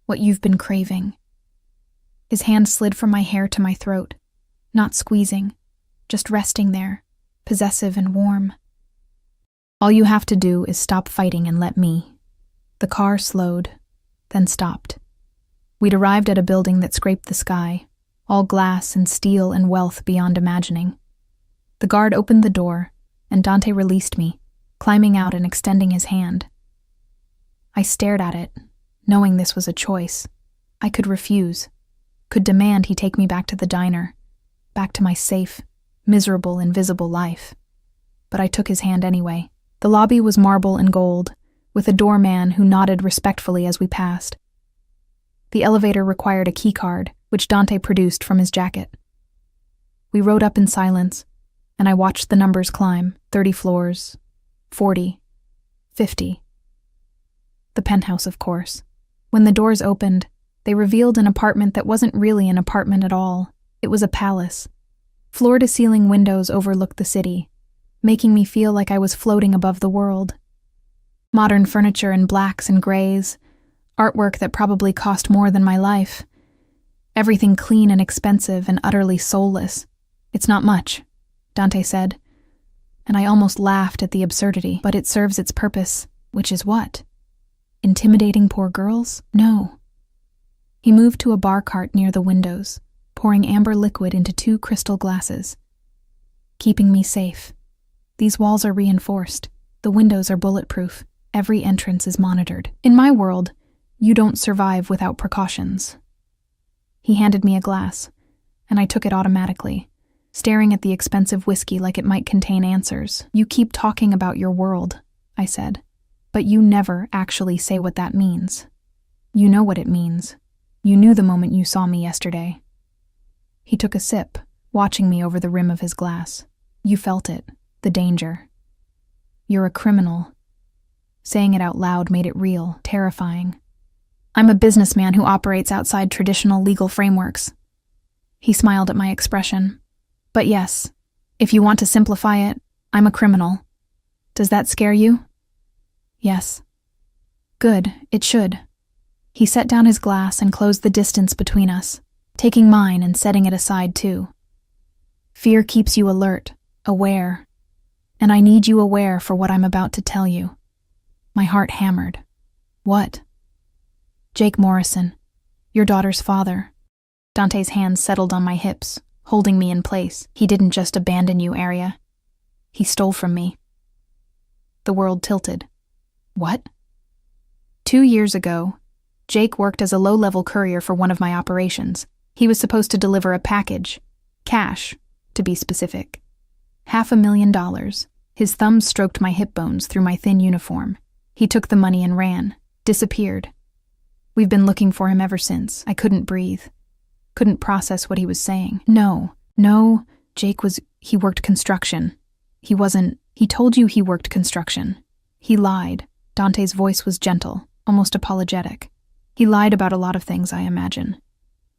A: What you've been craving. His hand slid from my hair to my throat, not squeezing, just resting there, possessive and warm. All you have to do is stop fighting and let me. The car slowed, then stopped. We'd arrived at a building that scraped the sky, all glass and steel and wealth beyond imagining. The guard opened the door, and Dante released me, climbing out and extending his hand. I stared at it, knowing this was a choice. I could refuse, could demand he take me back to the diner, back to my safe, miserable, invisible life. But I took his hand anyway. The lobby was marble and gold, with a doorman who nodded respectfully as we passed. The elevator required a keycard, which Dante produced from his jacket. We rode up in silence, and I watched the numbers climb, 30 floors, 40, 50. The penthouse, of course. When the doors opened, they revealed an apartment that wasn't really an apartment at all. It was a palace. Floor-to-ceiling windows overlooked the city, making me feel like I was floating above the world. Modern furniture in blacks and grays, artwork that probably cost more than my life. Everything clean and expensive and utterly soulless. It's not much, Dante said, and I almost laughed at the absurdity, but it serves its purpose, which is what? Intimidating poor girls? No. He moved to a bar cart near the windows, pouring amber liquid into 2 crystal glasses. Keeping me safe. These walls are reinforced. The windows are bulletproof. Every entrance is monitored. In my world, you don't survive without precautions. He handed me a glass, and I took it automatically, staring at the expensive whiskey like it might contain answers. You keep talking about your world, I said, but you never actually say what that means. You know what it means. You knew the moment you saw me yesterday. He took a sip, watching me over the rim of his glass. You felt it, the danger. You're a criminal. Saying it out loud made it real, terrifying. I'm a businessman who operates outside traditional legal frameworks. He smiled at my expression. But yes, if you want to simplify it, I'm a criminal. Does that scare you? Yes. Good, it should. He set down his glass and closed the distance between us, taking mine and setting it aside too. Fear keeps you alert, aware, and I need you aware for what I'm about to tell you. My heart hammered. What? Jake Morrison, your daughter's father. Dante's hands settled on my hips, holding me in place. He didn't just abandon you, Arya. He stole from me. The world tilted. What? 2 years ago, Jake worked as a low-level courier for one of my operations. He was supposed to deliver a package. Cash, to be specific. $500,000. His thumbs stroked my hip bones through my thin uniform. He took the money and ran. Disappeared. We've been looking for him ever since. I couldn't breathe. Couldn't process what he was saying. No, Jake he worked construction. He told you he worked construction. He lied. Dante's voice was gentle, almost apologetic. He lied about a lot of things, I imagine,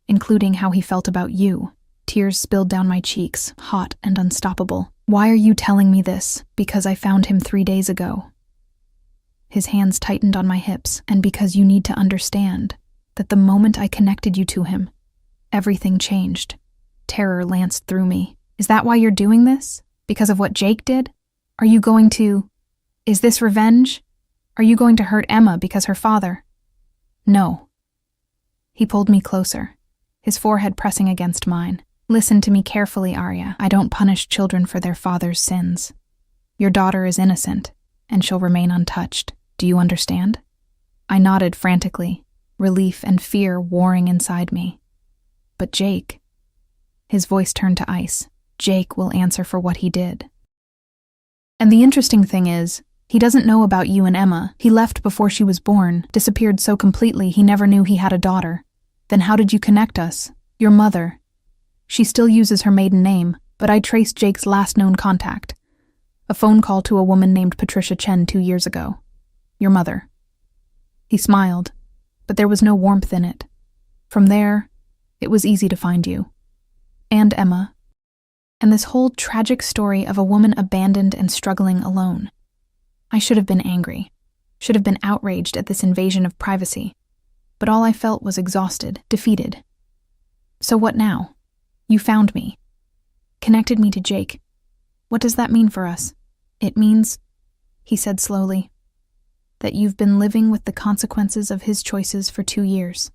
A: including how he felt about you. Tears spilled down my cheeks, hot and unstoppable. Why are you telling me this? Because I found him 3 days ago. His hands tightened on my hips, and because you need to understand that the moment I connected you to him, everything changed. Terror lanced through me. Is that why you're doing this? Because of what Jake did? Are you going to... Is this revenge? Are you going to hurt Emma because her father... No. He pulled me closer, his forehead pressing against mine. Listen to me carefully, Arya. I don't punish children for their father's sins. Your daughter is innocent, and she'll remain untouched. Do you understand? I nodded frantically, relief and fear warring inside me. But Jake... His voice turned to ice. Jake will answer for what he did. And the interesting thing is, he doesn't know about you and Emma. He left before she was born, disappeared so completely he never knew he had a daughter. Then how did you connect us? Your mother. She still uses her maiden name, but I traced Jake's last known contact. A phone call to a woman named Patricia Chen 2 years ago. Your mother. He smiled, but there was no warmth in it. From there, it was easy to find you. And Emma. And this whole tragic story of a woman abandoned and struggling alone. I should have been angry, should have been outraged at this invasion of privacy, but all I felt was exhausted, defeated. So what now? You found me. Connected me to Jake. What does that mean for us? It means, he said slowly, that you've been living with the consequences of his choices for 2 years.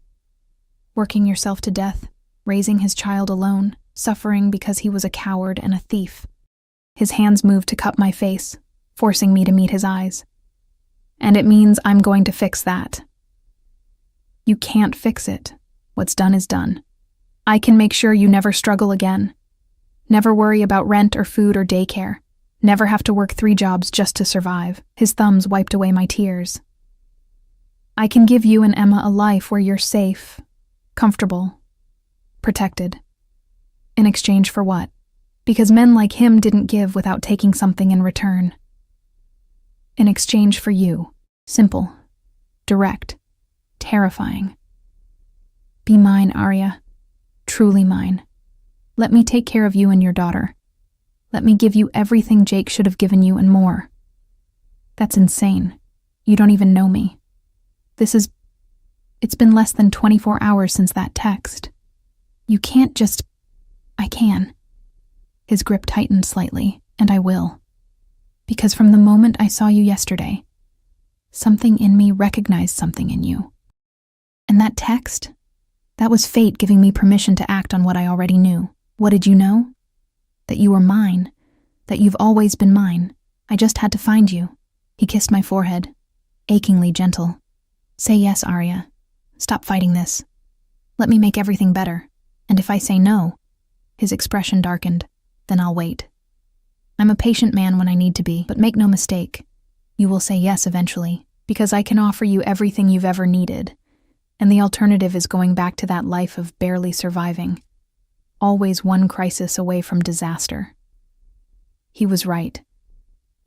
A: Working yourself to death, raising his child alone, suffering because he was a coward and a thief. His hands moved to cup my face, forcing me to meet his eyes. And it means I'm going to fix that. You can't fix it. What's done is done. I can make sure you never struggle again. Never worry about rent or food or daycare. Never have to work 3 jobs just to survive. His thumbs wiped away my tears. I can give you and Emma a life where you're safe, comfortable, protected. In exchange for what? Because men like him didn't give without taking something in return. In exchange for you. Simple, direct, terrifying. Be mine, Arya. Truly mine. Let me take care of you and your daughter. Let me give you everything Jake should have given you and more. That's insane. You don't even know me. It's been less than 24 hours since that text. You can't just... I can. His grip tightened slightly, and I will. Because from the moment I saw you yesterday, something in me recognized something in you. And that text? That was fate giving me permission to act on what I already knew. What did you know? That you were mine. That you've always been mine. I just had to find you. He kissed my forehead, achingly gentle. Say yes, Arya. Stop fighting this. Let me make everything better. And if I say no, his expression darkened, then I'll wait. I'm a patient man when I need to be, but make no mistake. You will say yes eventually, because I can offer you everything you've ever needed. And the alternative is going back to that life of barely surviving. Always one crisis away from disaster. He was right.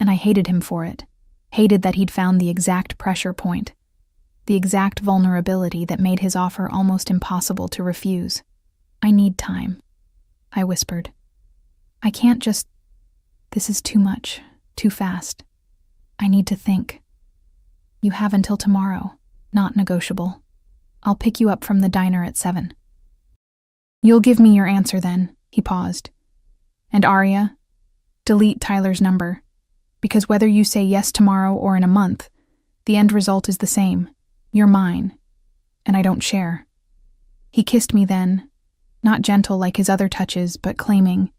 A: And I hated him for it. Hated that he'd found the exact pressure point. The exact vulnerability that made his offer almost impossible to refuse. I need time, I whispered. I can't just... This is too much, too fast. I need to think. You have until tomorrow. Not negotiable. I'll pick you up from the diner at 7. You'll give me your answer then, he paused. And Arya, delete Tyler's number, because whether you say yes tomorrow or in a month, the end result is the same. You're mine, and I don't share. He kissed me then, not gentle like his other touches, but claiming,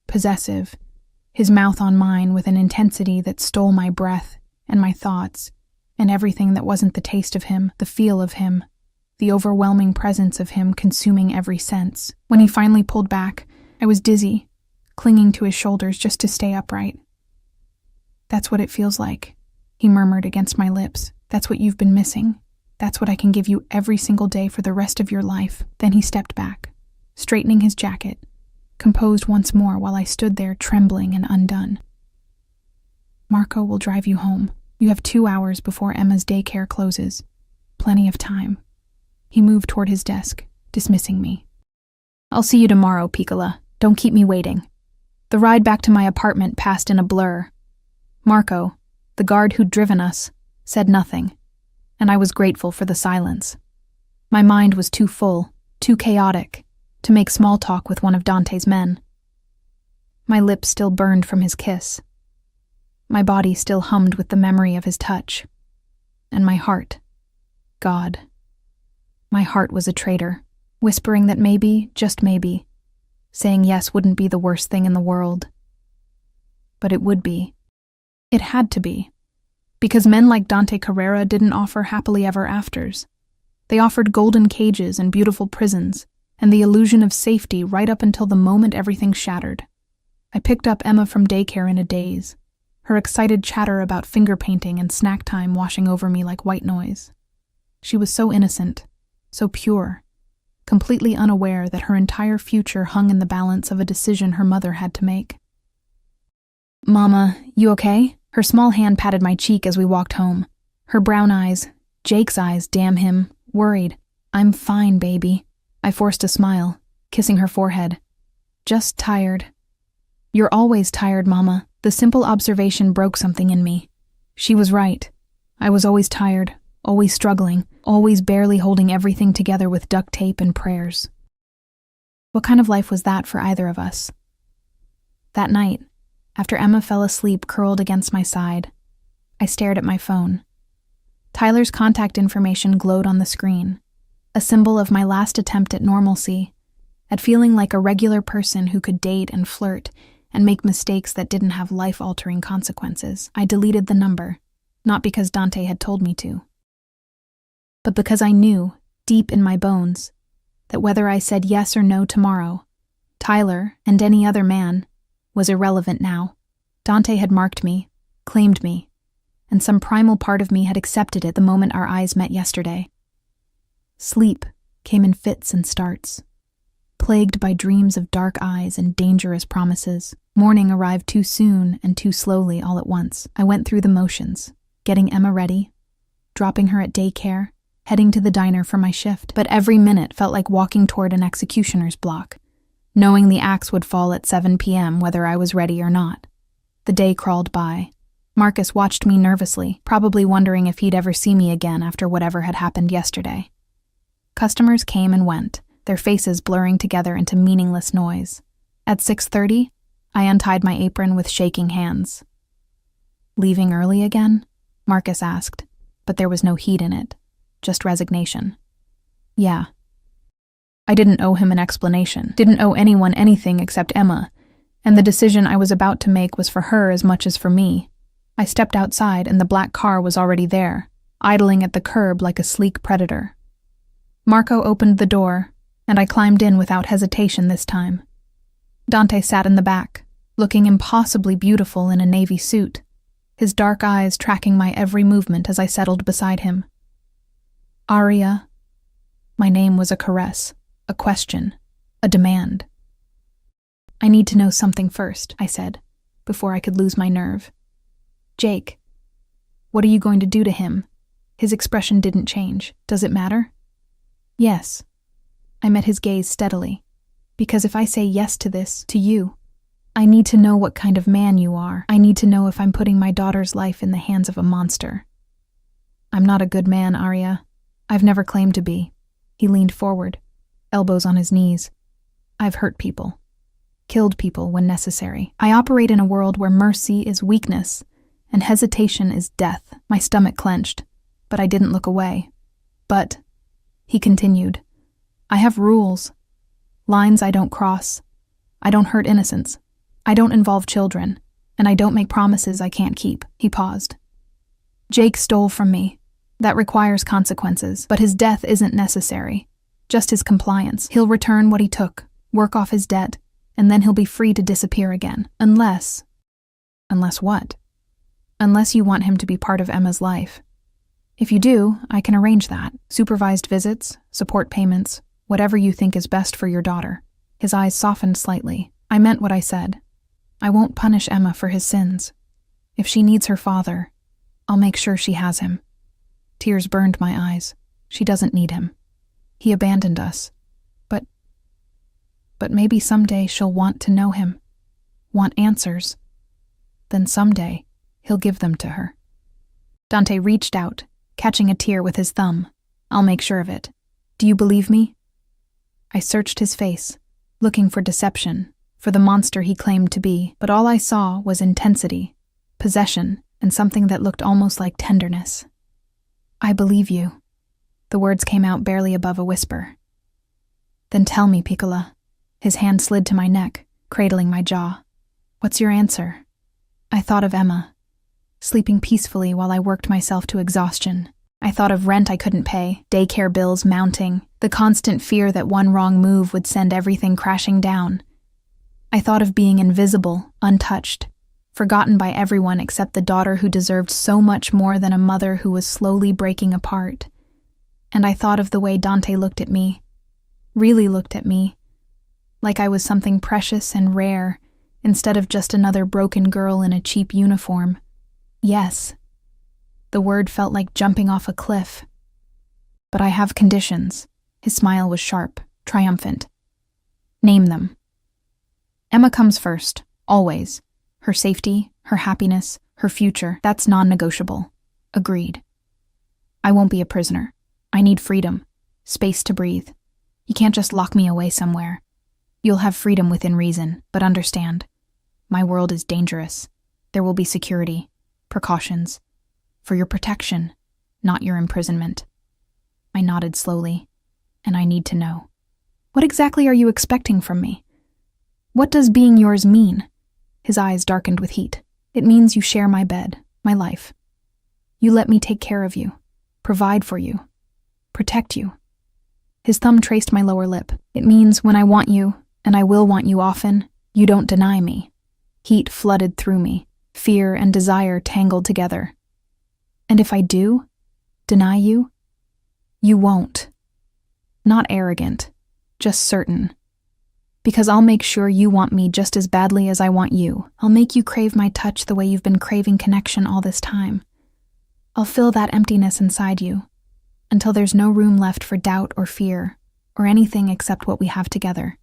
A: possessive, his mouth on mine with an intensity that stole my breath and my thoughts, and everything that wasn't the taste of him, the feel of him, the overwhelming presence of him consuming every sense. When he finally pulled back, I was dizzy, clinging to his shoulders just to stay upright. That's what it feels like, he murmured against my lips. That's what you've been missing. That's what I can give you every single day for the rest of your life. Then he stepped back, straightening his jacket, composed once more while I stood there trembling and undone. Marco will drive you home. You have 2 hours before Emma's daycare closes. Plenty of time. He moved toward his desk, dismissing me. I'll see you tomorrow, Piccola. Don't keep me waiting. The ride back to my apartment passed in a blur. Marco, the guard who'd driven us, said nothing, and I was grateful for the silence. My mind was too full, too chaotic, to make small talk with one of Dante's men. My lips still burned from his kiss. My body still hummed with the memory of his touch. And my heart, God. My heart was a traitor, whispering that maybe, just maybe, saying yes wouldn't be the worst thing in the world. But it would be. It had to be. Because men like Dante Carrera didn't offer happily ever afters. They offered golden cages and beautiful prisons, and the illusion of safety right up until the moment everything shattered. I picked up Emma from daycare in a daze, her excited chatter about finger painting and snack time washing over me like white noise. She was so innocent, so pure, completely unaware that her entire future hung in the balance of a decision her mother had to make. Mama, you okay? Her small hand patted my cheek as we walked home. Her brown eyes, Jake's eyes, damn him, worried. I'm fine, baby. I forced a smile, kissing her forehead. Just tired. You're always tired, Mama. The simple observation broke something in me. She was right. I was always tired, always struggling, always barely holding everything together with duct tape and prayers. What kind of life was that for either of us? That night, after Emma fell asleep curled against my side, I stared at my phone. Tyler's contact information glowed on the screen, a symbol of my last attempt at normalcy, at feeling like a regular person who could date and flirt and make mistakes that didn't have life-altering consequences. I deleted the number, not because Dante had told me to, but because I knew, deep in my bones, that whether I said yes or no tomorrow, Tyler, and any other man, was irrelevant now. Dante had marked me, claimed me, and some primal part of me had accepted it the moment our eyes met yesterday. Sleep came in fits and starts, plagued by dreams of dark eyes and dangerous promises. Morning arrived too soon and too slowly all at once. I went through the motions, getting Emma ready, dropping her at daycare, heading to the diner for my shift. But every minute felt like walking toward an executioner's block, knowing the axe would fall at 7 p.m. whether I was ready or not. The day crawled by. Marcus watched me nervously, probably wondering if he'd ever see me again after whatever had happened yesterday. Customers came and went, their faces blurring together into meaningless noise. At 6:30, I untied my apron with shaking hands. Leaving early again? Marcus asked, but there was no heat in it, just resignation. Yeah. I didn't owe him an explanation, didn't owe anyone anything except Emma, and the decision I was about to make was for her as much as for me. I stepped outside and the black car was already there, idling at the curb like a sleek predator. Marco opened the door, and I climbed in without hesitation this time. Dante sat in the back, looking impossibly beautiful in a navy suit, his dark eyes tracking my every movement as I settled beside him. Arya. My name was a caress, a question, a demand. I need to know something first, I said, before I could lose my nerve. Jake, what are you going to do to him? His expression didn't change. Does it matter? Yes. I met his gaze steadily. Because if I say yes to this, to you, I need to know what kind of man you are. I need to know if I'm putting my daughter's life in the hands of a monster. I'm not a good man, Arya. I've never claimed to be. He leaned forward, elbows on his knees. I've hurt people. Killed people when necessary. I operate in a world where mercy is weakness and hesitation is death. My stomach clenched, but I didn't look away. But, he continued, I have rules. Lines I don't cross. I don't hurt innocents. I don't involve children. And I don't make promises I can't keep. He paused. Jake stole from me. That requires consequences, but his death isn't necessary. Just his compliance. He'll return what he took, work off his debt, and then he'll be free to disappear again. Unless what? Unless you want him to be part of Emma's life. If you do, I can arrange that. Supervised visits, support payments, whatever you think is best for your daughter. His eyes softened slightly. I meant what I said. I won't punish Emma for his sins. If she needs her father, I'll make sure she has him. Tears burned my eyes. She doesn't need him. He abandoned us. But maybe someday she'll want to know him. Want answers. Then someday, he'll give them to her. Dante reached out, catching a tear with his thumb. I'll make sure of it. Do you believe me? I searched his face, looking for deception, for the monster he claimed to be, but all I saw was intensity, possession, and something that looked almost like tenderness. I believe you. The words came out barely above a whisper. Then tell me, Piccola. His hand slid to my neck, cradling my jaw. What's your answer? I thought of Emma, sleeping peacefully while I worked myself to exhaustion. I thought of rent I couldn't pay, daycare bills mounting, the constant fear that one wrong move would send everything crashing down. I thought of being invisible, untouched, forgotten by everyone except the daughter who deserved so much more than a mother who was slowly breaking apart. And I thought of the way Dante looked at me, really looked at me, like I was something precious and rare, instead of just another broken girl in a cheap uniform. Yes. The word felt like jumping off a cliff. But I have conditions. His smile was sharp, triumphant. Name them. Emma comes first, always. Her safety, her happiness, her future, that's non-negotiable. Agreed. I won't be a prisoner. I need freedom, space to breathe. You can't just lock me away somewhere. You'll have freedom within reason, but understand. My world is dangerous. There will be security, precautions. For your protection, not your imprisonment. I nodded slowly, and I need to know. What exactly are you expecting from me? What does being yours mean? His eyes darkened with heat. It means you share my bed, my life. You let me take care of you, provide for you, protect you. His thumb traced my lower lip. It means when I want you, and I will want you often, you don't deny me. Heat flooded through me, fear and desire tangled together. And if I do deny you, you won't. Not arrogant, just certain. Because I'll make sure you want me just as badly as I want you. I'll make you crave my touch the way you've been craving connection all this time. I'll fill that emptiness inside you, until there's no room left for doubt or fear, or anything except what we have together.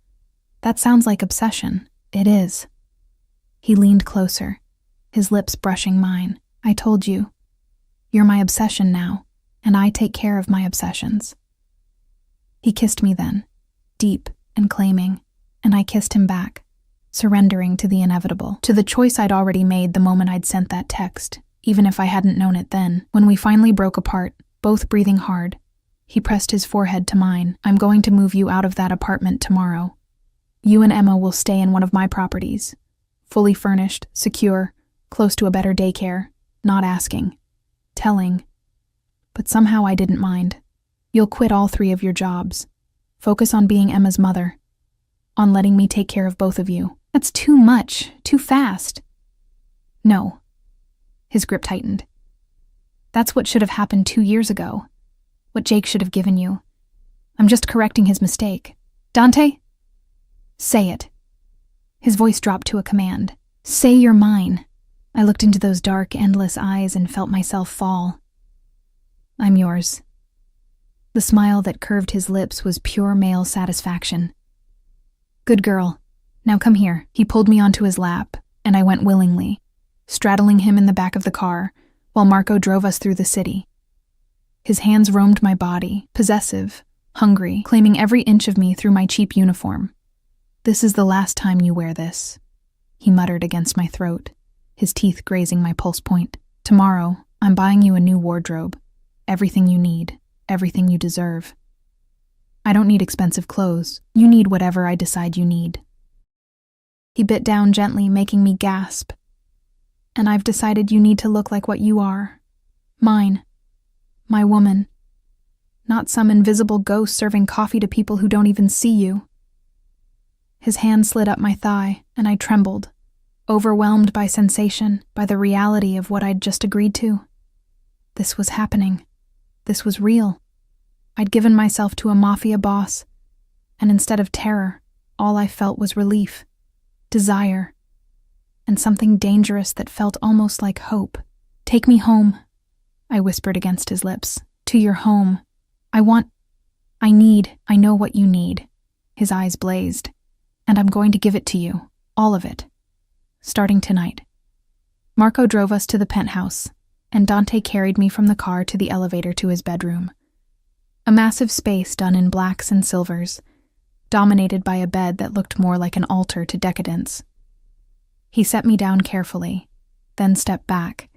A: That sounds like obsession. It is. He leaned closer, his lips brushing mine. I told you. You're my obsession now, and I take care of my obsessions. He kissed me then, deep and claiming, and I kissed him back, surrendering to the inevitable, to the choice I'd already made the moment I'd sent that text, even if I hadn't known it then. When we finally broke apart, both breathing hard, he pressed his forehead to mine. I'm going to move you out of that apartment tomorrow. You and Emma will stay in one of my properties, fully furnished, secure, close to a better daycare, not asking, telling. But somehow I didn't mind. You'll quit all 3 of your jobs. Focus on being Emma's mother, on letting me take care of both of you. That's too much, too fast. No. His grip tightened. That's what should have happened 2 years ago. What Jake should have given you. I'm just correcting his mistake. Dante? Say it. His voice dropped to a command. Say you're mine. I looked into those dark, endless eyes and felt myself fall. I'm yours. The smile that curved his lips was pure male satisfaction. Good girl. Now come here. He pulled me onto his lap, and I went willingly, straddling him in the back of the car, while Marco drove us through the city. His hands roamed my body, possessive, hungry, claiming every inch of me through my cheap uniform. "This is the last time you wear this," he muttered against my throat, his teeth grazing my pulse point. "Tomorrow, I'm buying you a new wardrobe. Everything you need, everything you deserve. I don't need expensive clothes. You need whatever I decide you need." He bit down gently, making me gasp. "And I've decided you need to look like what you are. Mine. My woman. Not some invisible ghost serving coffee to people who don't even see you." His hand slid up my thigh, and I trembled, overwhelmed by sensation, by the reality of what I'd just agreed to. This was happening. This was real. I'd given myself to a mafia boss, and instead of terror, all I felt was relief, desire, and something dangerous that felt almost like hope. "Take me home," I whispered against his lips. "To your home. I know what you need." His eyes blazed. "And I'm going to give it to you. All of it. Starting tonight." Marco drove us to the penthouse, and Dante carried me from the car to the elevator to his bedroom. A massive space done in blacks and silvers, dominated by a bed that looked more like an altar to decadence. He set me down carefully, then stepped back,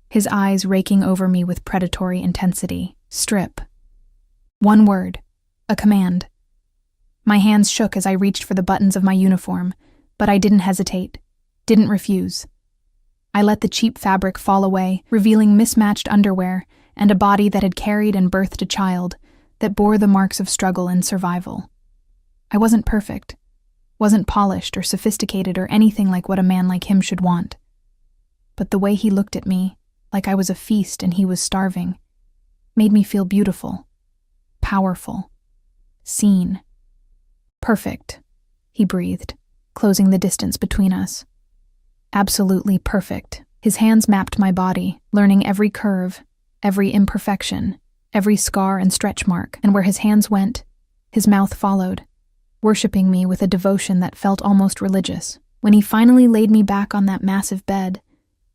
A: his eyes raking over me with predatory intensity. "Strip." One word, a command. My hands shook as I reached for the buttons of my uniform, but I didn't hesitate, didn't refuse. I let the cheap fabric fall away, revealing mismatched underwear and a body that had carried and birthed a child, that bore the marks of struggle and survival. I wasn't perfect, wasn't polished or sophisticated or anything like what a man like him should want. But the way he looked at me, like I was a feast and he was starving, made me feel beautiful, powerful, seen. "Perfect," he breathed, closing the distance between us. Absolutely perfect. His hands mapped my body, learning every curve, every imperfection, every scar and stretch mark, and where his hands went, his mouth followed, worshipping me with a devotion that felt almost religious. When he finally laid me back on that massive bed,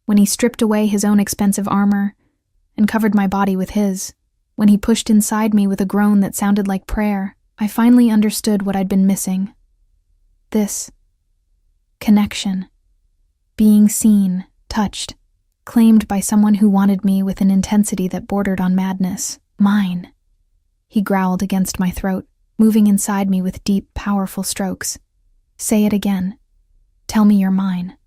A: when he stripped away his own expensive armor and covered my body with his, when he pushed inside me with a groan that sounded like prayer, I finally understood what I'd been missing. This connection. Being seen, touched, claimed by someone who wanted me with an intensity that bordered on madness. "Mine," he growled against my throat, moving inside me with deep, powerful strokes. "Say it again. Tell me you're mine."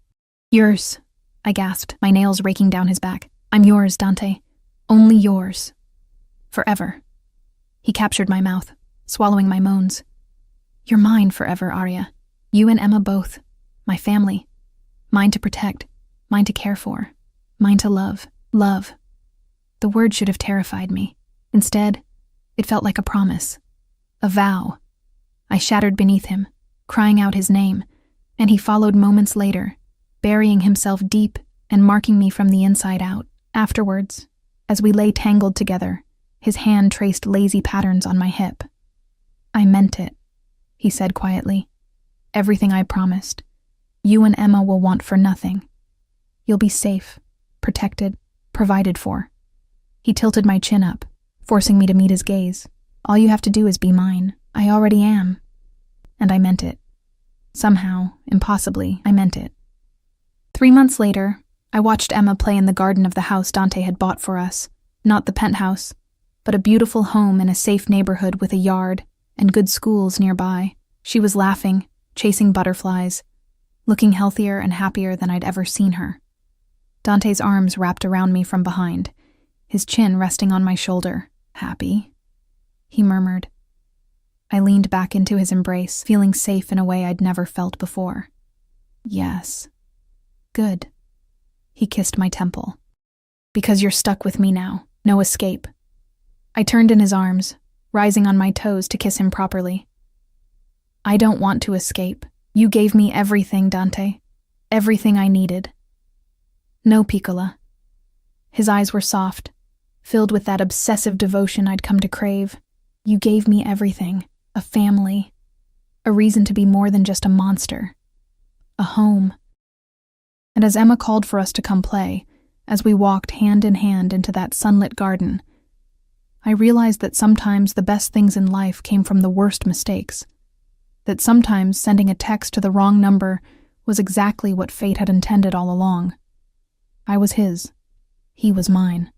A: "Yours," I gasped, my nails raking down his back. "I'm yours, Dante. Only yours. Forever." He captured my mouth, swallowing my moans. "You're mine forever, Arya. You and Emma both. My family. Mine to protect, mine to care for, mine to love. Love." The word should have terrified me. Instead, it felt like a promise, a vow. I shattered beneath him, crying out his name, and he followed moments later, burying himself deep and marking me from the inside out. Afterwards, as we lay tangled together, his hand traced lazy patterns on my hip. "I meant it," he said quietly. "Everything I promised. You and Emma will want for nothing. You'll be safe, protected, provided for." He tilted my chin up, forcing me to meet his gaze. "All you have to do is be mine. I already am." And I meant it. Somehow, impossibly, I meant it. 3 months later, I watched Emma play in the garden of the house Dante had bought for us. Not the penthouse, but a beautiful home in a safe neighborhood with a yard and good schools nearby. She was laughing, chasing butterflies, looking healthier and happier than I'd ever seen her. Dante's arms wrapped around me from behind, his chin resting on my shoulder. "Happy?" he murmured. I leaned back into his embrace, feeling safe in a way I'd never felt before. "Yes." "Good." He kissed my temple. "Because you're stuck with me now. No escape." I turned in his arms, rising on my toes to kiss him properly. "I don't want to escape. You gave me everything, Dante. Everything I needed." "No, Piccola." His eyes were soft, filled with that obsessive devotion I'd come to crave. "You gave me everything. A family. A reason to be more than just a monster. A home." And as Emma called for us to come play, as we walked hand in hand into that sunlit garden, I realized that sometimes the best things in life came from the worst mistakes. That sometimes sending a text to the wrong number was exactly what fate had intended all along. I was his. He was mine.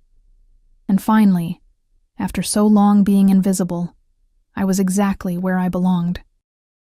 A: And finally, after so long being invisible, I was exactly where I belonged.